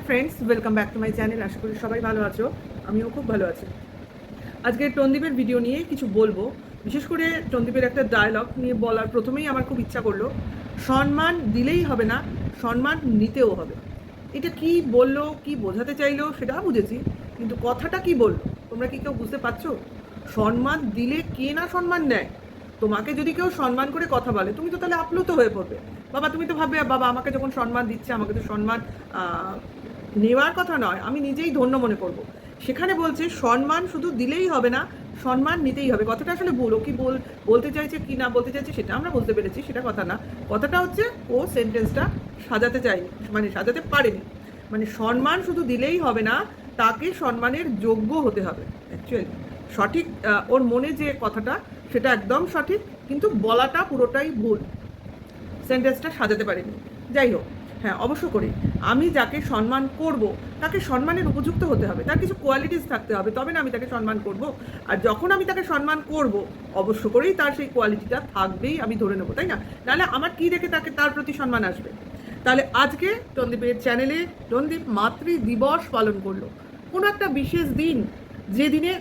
Friends, welcome back to my channel. আশা করি সবাই ভালো আছো, আমিও খুব ভালো আছি। আজকে টনদীপের ভিডিও নিয়ে কিছু বলবো। বিশেষ করে টনদীপের একটা ডায়লগ নিয়ে বলার প্রথমেই আমার খুব ইচ্ছা করলো, সম্মান দিলেই হবে না, সম্মান নিতেও হবে। এটা কি বললো, কি বোঝাতে চাইলো সেটা বুঝেছি, কিন্তু কথাটা কি বললো তোমরা কি কেউ বুঝতে পারছো? সম্মান দিলে কে না সম্মান নেয়? তোমাকে যদি কেউ সম্মান করে কথা বলে, তুমি তো তাহলে আপ্লুত হয়ে পড়বে। বাবা, তুমি তো ভাববে বাবা আমাকে যখন সম্মান দিচ্ছে, আমাকে তো সম্মান নেওয়ার কথা নয়, আমি নিজেই ধন্য মনে করব। সেখানে বলছে সম্মান শুধু দিলেই হবে না, সম্মান নিতেই হবে। কথাটা আসলে ভুল। ও কি বলতে চাইছে কি না বলতে চাইছে সেটা আমরা বুঝতে পেরেছি, সেটা কথা না। কথাটা হচ্ছে ও সেন্টেন্সটা সাজাতে চায়নি, মানে সাজাতে পারেনি। মানে সম্মান শুধু দিলেই হবে না, তাকে সম্মানের যোগ্য হতে হবে। অ্যাকচুয়ালি সঠিক, ওর মনে যে কথাটা সেটা একদম সঠিক, কিন্তু বলাটা পুরোটাই ভুল, সেন্টেন্সটা সাজাতে পারিনি। যাই হোক, হ্যাঁ অবশ্য করি, আমি যাকে সম্মান করব তাকে সম্মানের উপযুক্ত হতে হবে, তার কিছু কোয়ালিটিস থাকতে হবে, তবে না আমি তাকে সম্মান করব। আর যখন আমি তাকে সম্মান করব, অবশ্য করেই তার সেই কোয়ালিটিটা থাকবেই, আমি ধরে নেবো, তাই না? নাহলে আমার কি দেখে তাকে তার প্রতি সম্মান আসবে? তাহলে আজকে টনদীপের চ্যানেলে টনদীপ মাতৃ দিবস পালন করলো, কোনো একটা বিশেষ দিন, যে দিনে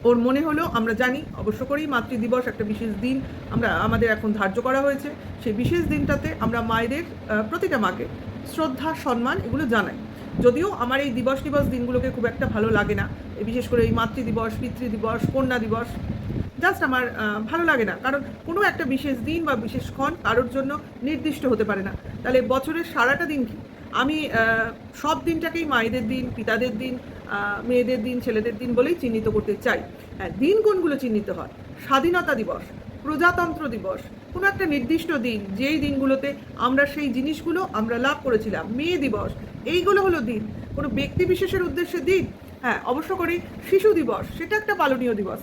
ওর মনে হলো, আমরা জানি অবশ্য করেই মাতৃদিবস একটা বিশেষ দিন আমাদের এখন ধার্য করা হয়েছে। সেই বিশেষ দিনটাতে আমরা মায়েদের, প্রতিটা মাকে শ্রদ্ধা সম্মান এগুলো জানাই। যদিও আমার এই দিবস দিনগুলোকে খুব একটা ভালো লাগে না, বিশেষ করে এই মাতৃদিবস, পিতৃদিবস, কন্যা দিবস, জাস্ট আমার ভালো লাগে না। কারণ কোনো একটা বিশেষ দিন বা বিশেষ ক্ষণ কারোর জন্য নির্দিষ্ট হতে পারে না। তাহলে বছরের সারাটা দিন কি আমি সব দিনটাকেই মায়েদের দিন, পিতাদের দিন, মেয়েদের দিন, ছেলেদের দিন বলেই চিহ্নিত করতে চাই। হ্যাঁ, দিন কোনগুলো চিহ্নিত হয়? স্বাধীনতা দিবস, প্রজাতন্ত্র দিবস, কোনো একটা নির্দিষ্ট দিন, যেই দিনগুলোতে আমরা সেই জিনিসগুলো আমরা লাভ করেছিলাম। মেয়ে দিবস, এইগুলো হলো দিন, কোনো ব্যক্তি বিশেষের উদ্দেশ্যে দিন। হ্যাঁ অবশ্য করি, শিশু দিবস সেটা একটা পালনীয় দিবস,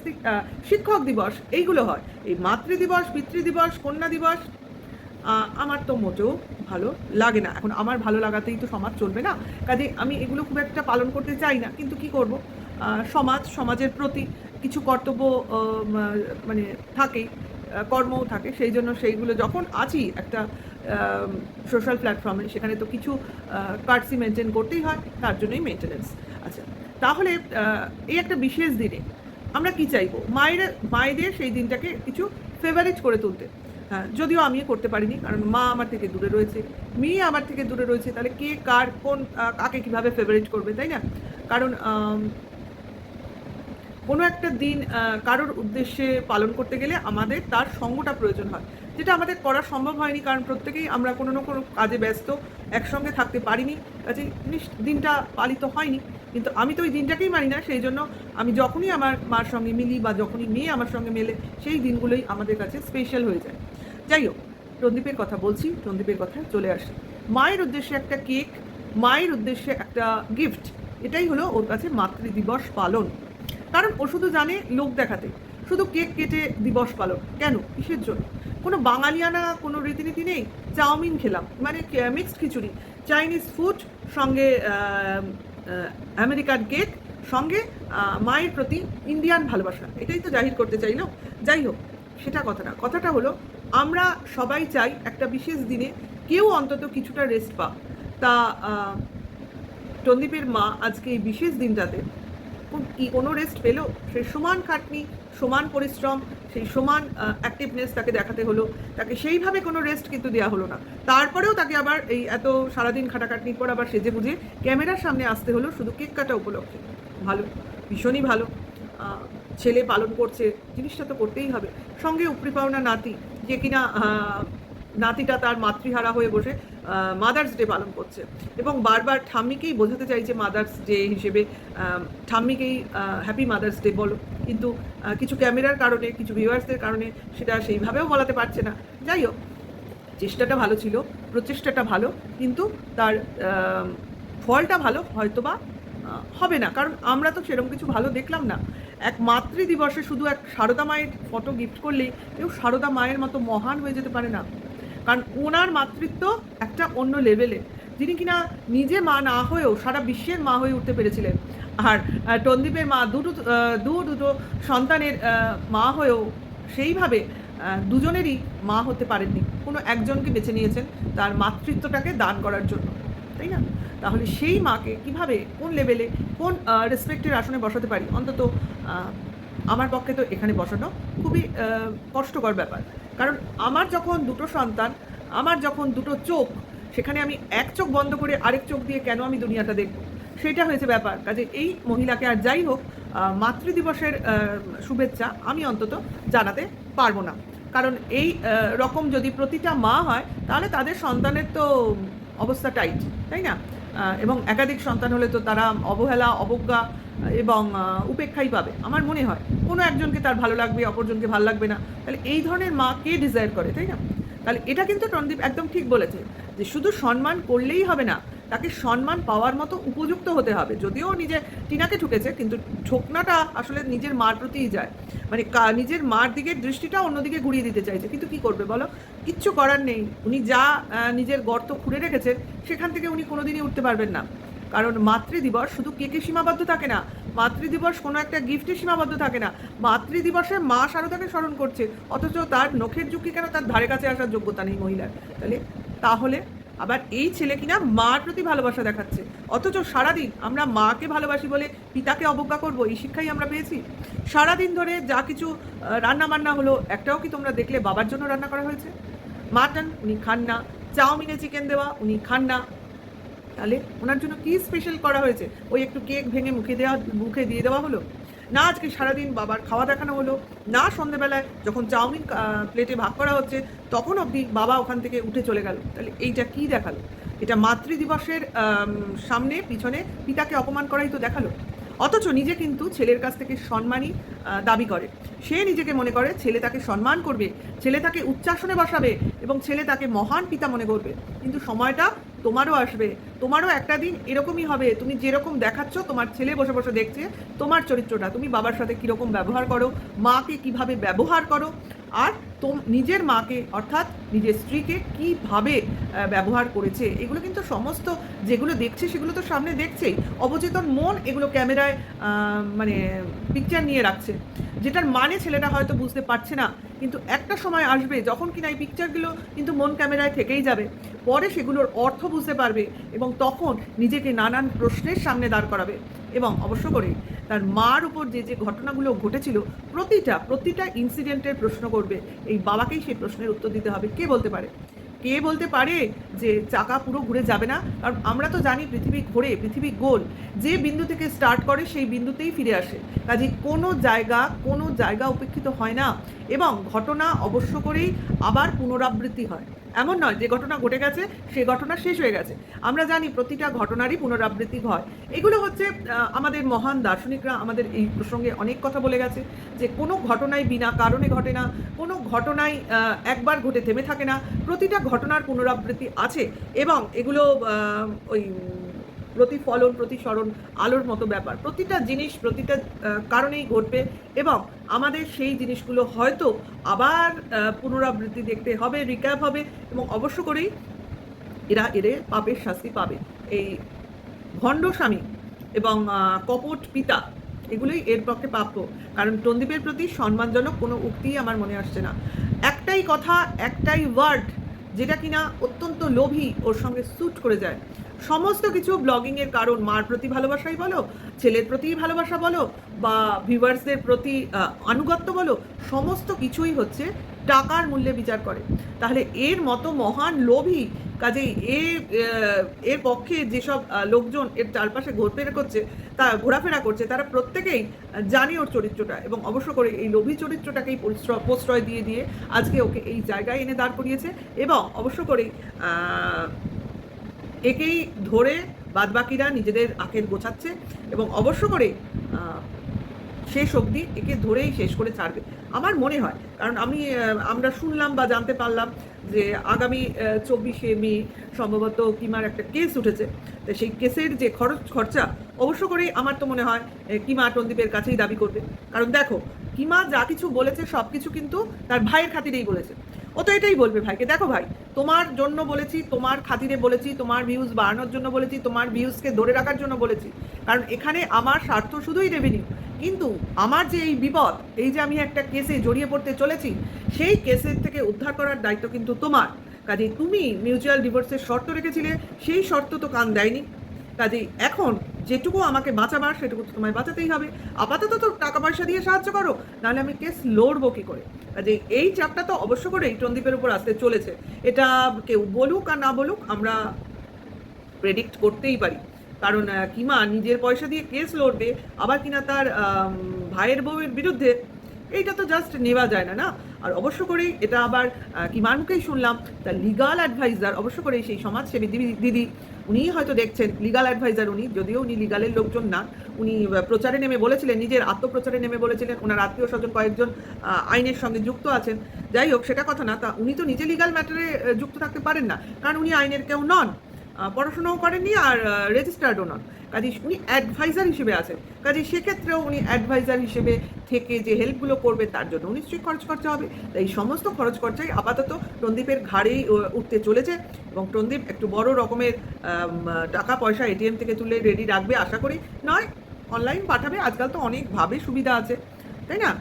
শিক্ষক দিবস এইগুলো হয়। এই মাতৃদিবস, পিতৃদিবস, কন্যা দিবস আমার তো মোটেও ভালো লাগে না। এখন আমার ভালো লাগাতেই তো সমাজ চলবে না, কাজে আমি এগুলো খুব একটা পালন করতে চাই না, কিন্তু কি করব, সমাজের প্রতি কিছু কর্তব্য মানে থাকেই, কর্মও থাকে, সেই জন্য সেইগুলো যখন আছি একটা সোশ্যাল প্ল্যাটফর্মে, সেখানে তো কিছু কার্টসি মেনটেন করতেই হয়, তার জন্যই মেনটেনেন্স। আচ্ছা, তাহলে এই একটা বিশেষ দিনে আমরা কি চাইবো? মায়েদের সেই দিনটাকে কিছু ফেভারিট করে তুলতে। হ্যাঁ, যদিও আমি করতে পারিনি, কারণ মা আমার থেকে দূরে রয়েছে, মেয়ে আমার থেকে দূরে রয়েছে, তাহলে কে কার কোন কাকে কীভাবে ফেভারিট করবে, তাই না? কারণ কোনো একটা দিন কারোর উদ্দেশ্যে পালন করতে গেলে আমাদের তার সঙ্গটা প্রয়োজন হয়, যেটা আমাদের করা সম্ভব হয়নি, কারণ প্রত্যেকেই আমরা কোনো না কোনো কাজে ব্যস্ত, একসঙ্গে থাকতে পারিনি, কাজে দিনটা পালিত হয়নি। কিন্তু আমি তো ওই দিনটাকেই মানি না, সেই জন্য আমি যখনই আমার মার সঙ্গে মিলি বা যখনই মেয়ে আমার সঙ্গে মেলে, সেই দিনগুলোই আমাদের কাছে স্পেশাল হয়ে যায়। যাই হোক, টনদীপের কথা বলছি, টনদীপের কথায় চলে আসি। মায়ের উদ্দেশ্যে একটা কেক, মায়ের উদ্দেশ্যে একটা গিফট, এটাই হলো ওর কাছে মাতৃদিবস পালন। কারণ ও শুধু জানে লোক দেখাতে, শুধু কেক কেটে দিবস পালন। কেন, কিসের জন্য? কোনো বাঙালিয়ানা কোনো রীতিনীতি নেই। চাউমিন খেলাম মানে মিক্সড খিচুড়ি, চাইনিজ ফুড, সঙ্গে আমেরিকান কেক, সঙ্গে মায়ের প্রতি ইন্ডিয়ান ভালোবাসা, এটাই তো জাহির করতে চাইলো। যাই হোক, সেটা কথা না, কথাটা হলো আমরা সবাই চাই একটা বিশেষ দিনে কেউ অন্তত কিছুটা রেস্ট পাক। তা টনদীপের মা আজকে এই বিশেষ দিনটাতে কি কোনো রেস্ট পেলো? সে সমান খাটনি, সমান পরিশ্রম, সেই সমান অ্যাক্টিভনেস তাকে দেখাতে হলো, তাকে সেইভাবে কোনো রেস্ট কিন্তু দেওয়া হলো না। তারপরেও তাকে আবার এই এত সারাদিন খাটাখাটনির পর আবার সেজে বুঝে ক্যামেরার সামনে আসতে হলো শুধু কেক কাটা উপলক্ষে। ভালো, ভীষণই ভালো। ছেলে পালন করছে, জিনিসটা তো করতেই হবে। সঙ্গে উপরি পাওনা নাতি, যে কিনা নাতিটা তার মাতৃহারা হয়ে বসে মাদার্স ডে পালন করছে, এবং বারবার ঠাম্মিকেই বোঝাতে চাইছে মাদার্স ডে হিসেবে, ঠাম্মিকেই হ্যাপি মাদার্স ডে বলো, কিন্তু কিছু ক্যামেরার কারণে, কিছু ভিউয়ার্সদের কারণে সেটা সেইভাবেও বলাতে পারছে না। যাই হোক, চেষ্টাটা ভালো ছিল, প্রচেষ্টাটা ভালো, কিন্তু তার ফলটা ভালো হয়তোবা হবে না, কারণ আমরা তো সেরকম কিছু ভালো দেখলাম না। এক মাতৃদিবসে শুধু এক সারদা মায়ের ফটো গিফট করলেই কেউ সারদা মায়ের মতো মহান হয়ে যেতে পারে না, কারণ ওনার মাতৃত্ব একটা অন্য লেভেলে, যিনি কিনা নিজে মা না হয়েও সারা বিশ্বের মা হয়ে উঠতে পেরেছিলেন। আর টনদীপের মা দুটো সন্তানের মা হয়েও সেইভাবে দুজনেরই মা হতে পারেননি, কোনো একজনকে বেছে নিয়েছেন তার মাতৃত্বটাকে দান করার জন্য। তাই না? তাহলে সেই মাকে কিভাবে, কোন লেভেলে, কোন রেসপেক্টের আসনে বসাতে পারি, অন্তত আমার পক্ষে তো এখানে বসানো খুবই কষ্টকর ব্যাপার। কারণ আমার যখন দুটো সন্তান, আমার যখন দুটো চোখ, সেখানে আমি এক চোখ বন্ধ করে আরেক চোখ দিয়ে কেন আমি দুনিয়াটা দেখব, সেটা হয়েছে ব্যাপার। কাজে এই মহিলাকে আর যাই হোক মাতৃদিবসের শুভেচ্ছা আমি অন্তত জানাতে পারবো না। কারণ এই রকম যদি প্রতিটা মা হয় তাহলে তাদের সন্তানের তো অবস্থা টাইট, তাই না? এবং একাধিক সন্তান হলে তো তারা অবহেলা, অবজ্ঞা এবং উপেক্ষাই পাবে আমার মনে হয়। কোনো একজনকে তার ভালো লাগবে, অপরজনকে ভালো লাগবে না। তাহলে এই ধরনের মা কে ডিজায়ার করে, তাই না? তাহলে এটা কিন্তু টনদীপ একদম ঠিক বলেছে যে শুধু সম্মান করলেই হবে না, তাকে সম্মান পাওয়ার মতো উপযুক্ত হতে হবে। যদিও নিজে টিনাকে ঠুকেছে, কিন্তু ঠোকনাটা আসলে নিজের মার প্রতিই যায়, মানে নিজের মার দিকের দৃষ্টিটা অন্যদিকে ঘুরিয়ে দিতে চাইছে। কিন্তু কি করবে বলো, কিচ্ছু করার নেই। উনি যা নিজের গর্ত খুঁড়ে রেখেছেন সেখান থেকে উনি কোনোদিনই উঠতে পারবেন না। কারণ মাতৃদিবস শুধু কেকে সীমাবদ্ধ থাকে না, মাতৃদিবস কোনো একটা গিফটে সীমাবদ্ধ থাকে না। মাতৃদিবসে মা শারদাকে স্মরণ করছে, অথচ তার নখের যুক্তি কেন তার ধারে কাছে আসার যোগ্যতা নেই মহিলার। তাহলে আবার এই ছেলে কিনা মার প্রতি ভালোবাসা দেখাচ্ছে, অথচ সারাদিন আমরা মাকে ভালোবাসি বলে পিতাকে অবজ্ঞা করব, এই শিক্ষাই আমরা পেয়েছি। সারাদিন ধরে যা কিছু রান্না বান্না হলো, একটাও কি তোমরা দেখলে বাবার জন্য রান্না করা হয়েছে? মাটন উনি খান না, চাউমিনে চিকেন দেওয়া উনি খান না, তাহলে ওনার জন্য কি স্পেশাল করা হয়েছে? ওই একটু কেক ভেঙে মুখে দিয়ে দেওয়া হলো না? আজকে সারাদিন বাবার খাওয়া দেখানো হলো না? সন্ধেবেলায় যখন চাউমিন প্লেটে ভাগ করা হচ্ছে তখন অবধি বাবা ওখান থেকে উঠে চলে গেল। তাহলে এইটা কি দেখালো? এটা মাতৃদিবসের সামনে পিছনে পিতাকে অপমান করাই তো দেখালো। অথচ নিজে কিন্তু ছেলের কাছ থেকে সম্মানই দাবি করে। সে নিজেকে মনে করে ছেলে তাকে সম্মান করবে, ছেলে তাকে উচ্চাসনে বসাবে এবং ছেলে তাকে মহান পিতা মনে করবে। কিন্তু সময়টা তোমারও আসবে, তোমারও একটা দিন এরকমই হবে। তুমি যেরকম দেখাচ্ছ তোমার ছেলে বসে বসে দেখছে তোমার চরিত্রটা, তুমি বাবার সাথে কীরকম ব্যবহার করো, মাকে কিভাবে ব্যবহার করো, আর নিজের মাকে অর্থাৎ নিজের স্ত্রীকে কিভাবে ব্যবহার করেছে, এগুলো কিন্তু সমস্ত যেগুলো দেখছে সেগুলো তো সামনে দেখছেই। অবচেতন মন এগুলো ক্যামেরায় মানে পিকচার নিয়ে রাখছে, যেটার মানে ছেলেটা হয়তো বুঝতে পারছে না। কিন্তু একটা সময় আসবে যখন কিনা এই পিকচারগুলো কিন্তু মন ক্যামেরায় থেকেই যাবে, পরে সেগুলোর অর্থ বুঝতে পারবে এবং তখন নিজেকে নানান প্রশ্নের সামনে দাঁড় করাবে। এবং অবশ্য করে তার মার উপর যে যে ঘটনাগুলো ঘটেছিল প্রতিটা ইনসিডেন্টের প্রশ্ন করবে, এই বাবাকেই সেই প্রশ্নের উত্তর দিতে হবে। কে বলতে পারে যে চাকা পুরো ঘুরে যাবে না? কারণ আমরা তো জানি পৃথিবী ঘোরে, পৃথিবী গোল, যে বিন্দু থেকে স্টার্ট করে সেই বিন্দুতেই ফিরে আসে। কাজে কোনো জায়গা উপেক্ষিত হয় না এবং ঘটনা অবশ্য করেই আবার পুনরাবৃত্তি হয়। এমন নয় যে ঘটনা ঘটে গেছে সে ঘটনা শেষ হয়ে গেছে। আমরা জানি প্রতিটা ঘটনারই পুনরাবৃত্তি হয়। এগুলো হচ্ছে আমাদের মহান দার্শনিকরা আমাদের এই প্রসঙ্গে অনেক কথা বলে গেছে যে কোনো ঘটনাই বিনা কারণে ঘটে না, কোনো ঘটনাই একবার ঘটে থেমে থাকে না, প্রতিটা ঘটনার পুনরাবৃত্তি আছে এবং এগুলো ওই প্রতিফলন প্রতিসরণ আলোর মতো ব্যাপার। প্রতিটা জিনিস প্রতিটা কারণেই ঘটবে এবং আমাদের সেই জিনিসগুলো হয়তো আবার পুনরাবৃত্তি দেখতে হবে, রিক্যাপ হবে এবং অবশ্য করেই এদের পাপের শাস্তি পাবে। এই ভণ্ড স্বামী এবং কপট পিতা এগুলোই এর পক্ষে প্রাপ্য। কারণ টনদীপের প্রতি সম্মানজনক কোনো উক্তিই আমার মনে আসছে না। একটাই কথা, একটাই ওয়ার্ড যেটা কিনা অত্যন্ত লোভী, ওর সঙ্গে স্যুট করে যায়। সমস্ত কিছু ব্লগিংয়ের কারণ মার প্রতি ভালোবাসাই বলো, ছেলের প্রতি ভালোবাসা বলো, বা ভিউয়ার্সদের প্রতি আনুগত্য বলো, সমস্ত কিছুই হচ্ছে টাকার মূল্যে বিচার করে। তাহলে এর মতো মহান লোভী, কাজেই এর পক্ষে যেসব লোকজন এর চারপাশে ঘোরাফেরা করছে তারা প্রত্যেকেই জানে ওর চরিত্রটা এবং অবশ্য করে এই লোভী চরিত্রটাকেই প্রশ্রয় দিয়ে দিয়ে আজকে ওকে এই জায়গায় এনে দাঁড় করিয়েছে এবং অবশ্য করেই একেই ধরে বাদবাকিরা নিজেদের আখের গোছাচ্ছে এবং অবশ্য করে শেষ অবধি একে ধরেই শেষ করে ছাড়বে আমার মনে হয়। কারণ আমরা শুনলাম বা জানতে পারলাম যে আগামী 24শে মে সম্ভবত কিমার একটা কেস উঠেছে। তো সেই কেসের যে খরচা অবশ্য করেই আমার তো মনে হয় কিমা টনদীপের কাছেই দাবি করবে। কারণ দেখো, কিমা যা কিছু বলেছে সব কিছু কিন্তু তার ভাইয়ের খাতিরেই বলেছে। ও তো এটাই বলবে ভাইকে, দেখো ভাই, তোমার জন্য বলেছি, তোমার খাতিরে বলেছি, তোমার ভিউজ বাড়ানোর জন্য বলেছি, তোমার ভিউজকে ধরে রাখার জন্য বলেছি। কারণ এখানে আমার স্বার্থ শুধুই রেভিনিউ, কিন্তু আমার যে এই বিপদ, এই যে আমি একটা কেসে জড়িয়ে পড়তে চলেছি, সেই কেসের থেকে উদ্ধার করার দায়িত্ব কিন্তু তোমার। কাজেই তুমি মিউচুয়াল ডিভোর্সের শর্ত রেখেছিলে, সেই শর্ত তো কান দেয়নি। কাজেই এখন যেটুকু আমাকে বাঁচাবার সেটুকু তো তোমায় বাঁচাতেই হবে। আপাতত তো টাকা পয়সা দিয়ে সাহায্য করো, নাহলে আমি কেস লড়বো কী করে। কাজেই এই চাপটা তো অবশ্য করেই টন্দীপের উপর আসতে চলেছে। এটা কেউ বলুক আর না বলুক, আমরা প্রেডিক্ট করতেই পারি। কারণ কিমা নিজের পয়সা দিয়ে কেস লড়বে, আবার কিনা তার ভাইয়ের বউয়ের বিরুদ্ধে, এইটা তো জাস্ট নেওয়া যায় না, না। আর অবশ্য করেই এটা আবার কিমার মুখেই শুনলাম, তার লিগাল অ্যাডভাইজার, অবশ্য করেই সেই সমাজসেবী দিদি, উনিই হয়তো দেখছেন, লিগাল অ্যাডভাইজার উনি, যদিও উনি লিগালের লোকজন না। উনি প্রচারে নেমে বলেছিলেন, নিজের আত্মপ্রচারে নেমে বলেছিলেন, ওনার আত্মীয় স্বজন কয়েকজন আইনের সঙ্গে যুক্ত আছেন। যাই হোক, সেটা কথা না, তা উনি তো নিজে লিগাল ম্যাটারে যুক্ত থাকতে পারেন না, কারণ উনি আইনের কেউ নন, পড়াশোনাও করেননি আর রেজিস্টার্ডও নন। কাজে উনি অ্যাডভাইজার হিসেবে আছেন। কাজে সেক্ষেত্রেও উনি অ্যাডভাইজার হিসেবে থেকে যে হেল্পগুলো করবে তার জন্য নিশ্চয়ই খরচ খরচা হবে। তাই এই সমস্ত খরচ খরচাই আপাতত টন্দীপের ঘাড়েই উঠতে চলেছে, এবং টন্দীপ একটু বড় রকমের টাকা পয়সা এটিএম থেকে তুলে রেডি রাখবে আশা করি, নয় অনলাইন পাঠাবে। আজকাল তো অনেকভাবে সুবিধা আছে, তাই না?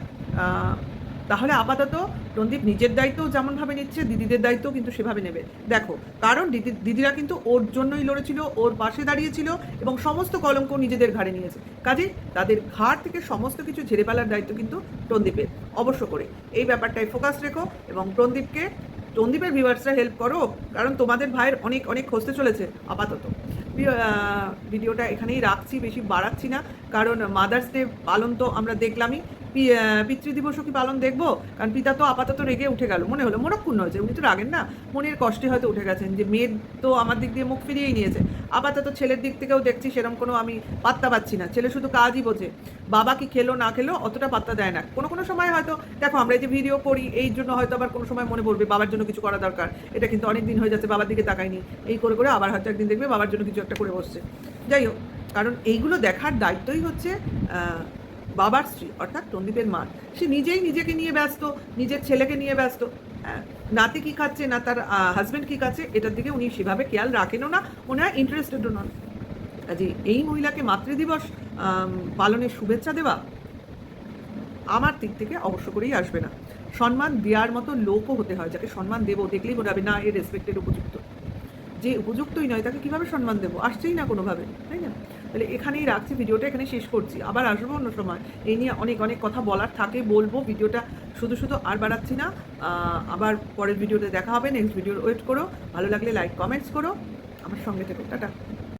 তাহলে আপাতত টন্দীপ নিজের দায়িত্বও যেমনভাবে নিচ্ছে, দিদিদের দায়িত্বও কিন্তু সেভাবে নেবে। দেখো, কারণ দিদিরা কিন্তু ওর জন্যই লড়েছিল, ওর পাশে দাঁড়িয়েছিল, এবং সমস্ত কলঙ্ক নিজেদের ঘাড়ে নিয়েছে। কাজে তাদের ঘাড় থেকে সমস্ত কিছু ঝেড়ে ফেলার দায়িত্ব কিন্তু টন্দীপের। অবশ্য করে এই ব্যাপারটায় ফোকাস রেখো, এবং টন্দীপের ভিউয়ার্সরা হেল্প করো, কারণ তোমাদের ভাইয়ের অনেক অনেক খসতে চলেছে আপাতত। ভিডিওটা এখানেই রাখছি, বেশি বাড়াচ্ছি না, কারণ মাদার্স ডে পালন তো আমরা দেখলামই, পিতৃদিবসও কি পালন দেখবো? কারণ পিতা তো আপাতত রেগে উঠে গেল, মনে হলো মনক্ষুণ্ণ হয়েছে, উনি তো রাগেন না, মনের কষ্টে হয়তো উঠে গেছেন যে মেয়ের তো আমার দিক দিয়ে মুখ ফিরিয়েই নিয়েছে। আপাতত ছেলের দিক থেকেও দেখছি সেরকম কোনো আমি পাত্তা পাচ্ছি না, ছেলে শুধু কাজই বোঝে, বাবা কি খেলো না খেলো অতটা পাত্তা দেয় না। কোনো সময় হয়তো দেখো, আমরা এই যে ভিডিও করি এই জন্য হয়তো আবার কোনো সময় মনে পড়বে বাবার জন্য কিছু করা দরকার, এটা কিন্তু অনেক দিন হয়ে যাচ্ছে বাবার দিকে তাকায়নি, এই করে করে আবার হয়তো একদিন দেখবে বাবার জন্য কিছু একটা করে বসছে। যাই হোক, কারণ এইগুলো দেখার দায়িত্বই হচ্ছে বাবার স্ত্রী, অর্থাৎ টন্দীপের মা। সে নিজেই নিজেকে নিয়ে ব্যস্ত, নিজের ছেলেকে নিয়ে ব্যস্ত, নাতি কী খাচ্ছে না তার হাজব্যান্ড কী খাচ্ছে এটার দিকে উনি সেভাবে খেয়াল রাখেনও না, মনে হয় ইন্টারেস্টেডও নন। কাজে এই মহিলাকে মাতৃদিবস পালনের শুভেচ্ছা দেওয়া আমার দিক থেকে অবশ্য করেই আসবে না। সম্মান দেওয়ার মতো লোকও হতে হয়, যাকে সম্মান দেবো দেখলেই মনে হবে না এর রেসপেক্টের উপযুক্ত। যে উপযুক্তই নয় তাকে কীভাবে সম্মান দেবো? আসছেই না কোনোভাবে, তাই না? তাহলে এখানেই রাখছি, ভিডিওটা এখানে শেষ করছি, আবার আসবো অন্য সময়। এই নিয়ে অনেক অনেক কথা বলার থাকে, বলবো, ভিডিওটা শুধু আর বাড়াচ্ছি না। আবার পরের ভিডিওতে দেখা হবে, নেক্সট ভিডিওর ওয়েট করো। ভালো লাগলে লাইক কমেন্টস করো, আমার সঙ্গে থেকো। টাটা।